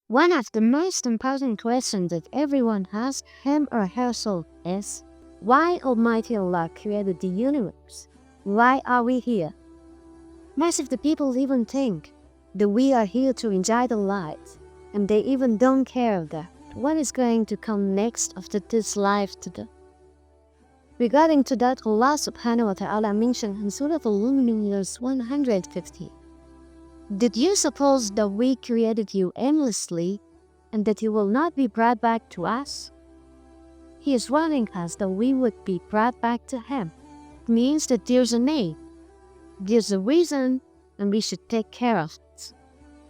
One of the most important questions that everyone has him or herself is, why Almighty Allah created the universe? Why are we here? Most of the people even think that we are here to enjoy the light, and they even don't care that what is going to come next after this life to them. Regarding to that, Allah subhanahu wa ta'ala mentioned in Surah Al-Mu'minun verse 150. Did you suppose that we created you aimlessly and that you will not be brought back to us? He is warning us that we would be brought back to Him. It means that there's a need, there's a reason, and we should take care of it.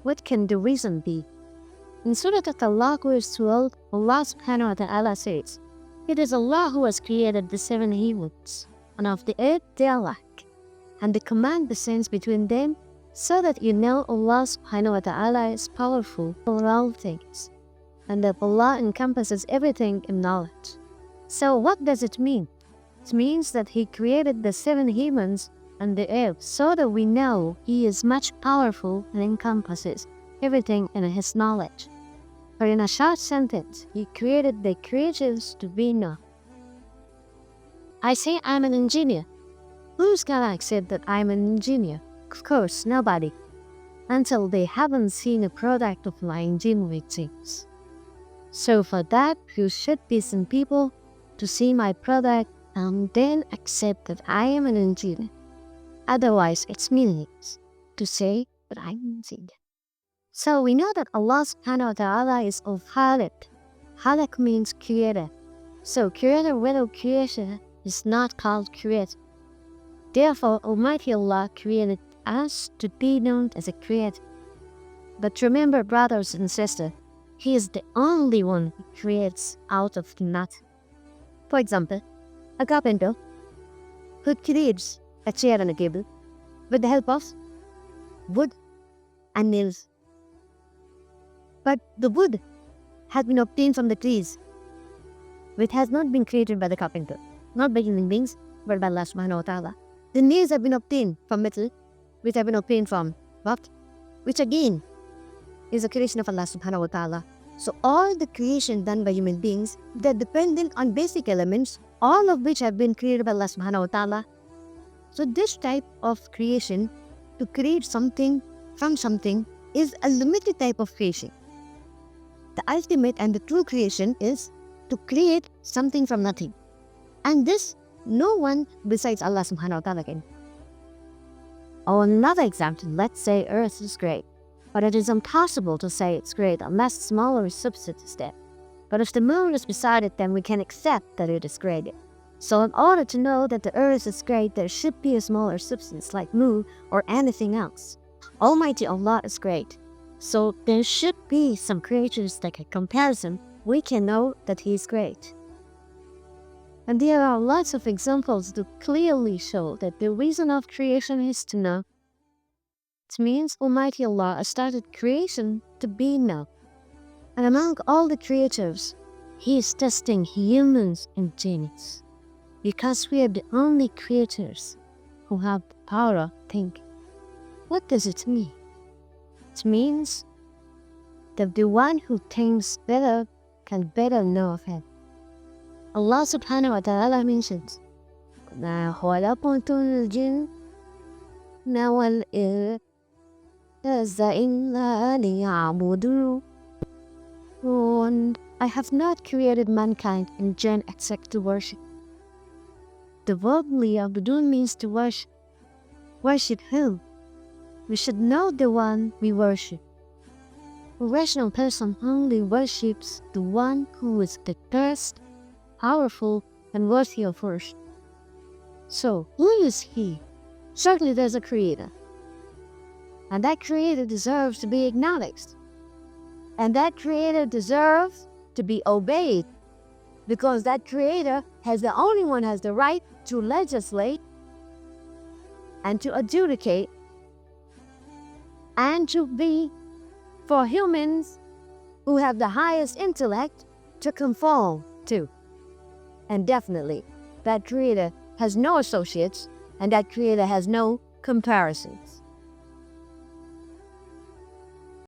What can the reason be? In Surah Al-Talaq verse 12, Allah subhanahu wa ta'ala says, it is Allah who has created the seven heavens, and of the earth they are like, and the command descends between them, so that you know Allah subhanahu wa ta'ala is powerful over all things, and that Allah encompasses everything in knowledge. So what does it mean? It means that He created the seven heavens and the earth so that we know He is much powerful and encompasses everything in His knowledge. Or in a short sentence, He created the creatures to be known. I say I'm an engineer. Who's gonna accept that I'm an engineer? Of course, nobody, until they haven't seen a product of my engineering things. So for that, there should be some people to see my product and then accept that I am an engineer. Otherwise, it's meaningless to say that I'm an engineer. So we know that Allah subhanahu wa ta'ala is al-Khaliq. Khaliq means creator. So creator without creation is not called creator. Therefore, Almighty Allah created us to be known as a creator. But remember, brothers and sisters, He is the only one who creates out of nothing. For example, a carpenter who creates a chair and a table with the help of wood and nails. But the wood has been obtained from the trees, which has not been created by the carpenter, not by human beings, but by Allah subhanahu wa ta'ala. The nails have been obtained from metal, which have been obtained from what? Which again is a creation of Allah subhanahu wa ta'ala. So all the creation done by human beings, they're dependent on basic elements, all of which have been created by Allah subhanahu wa ta'ala. So this type of creation, to create something from something, is a limited type of creation. The ultimate and the true creation is to create something from nothing. And this, no one besides Allah subhanahu wa ta'ala can. Or another example, let's say Earth is great, but it is impossible to say it's great unless a smaller substance is there. But if the moon is beside it, then we can accept that it is great. So in order to know that the Earth is great, there should be a smaller substance like moon or anything else. Almighty Allah is great. So there should be some creatures that can comparison. We can know that He is great. And there are lots of examples to clearly show that the reason of creation is to know. It means Almighty Allah started creation to be known. And among all the creatures, He is testing humans and genies. Because we are the only creatures who have the power of thinking. What does it mean? It means that the one who thinks better can better know of Him. Allah subhanahu wa ta'ala mentions, مَا خَلَقْتُ الْجِنَّ وَالْإِنسَ إِلَّا لِيَعْبُدُونِ. And I have not created mankind and jinn except to worship. The word liya'budun means to worship. Worship who? We should know the one we worship. A rational person only worships the one who is the best, powerful, and worthy of worship. So, who is He? Certainly there's a creator. And that creator deserves to be acknowledged. And that creator deserves to be obeyed. Because that creator has the only one has the right to legislate and to adjudicate and to be for humans who have the highest intellect to conform to. And definitely, that creator has no associates and that creator has no comparisons.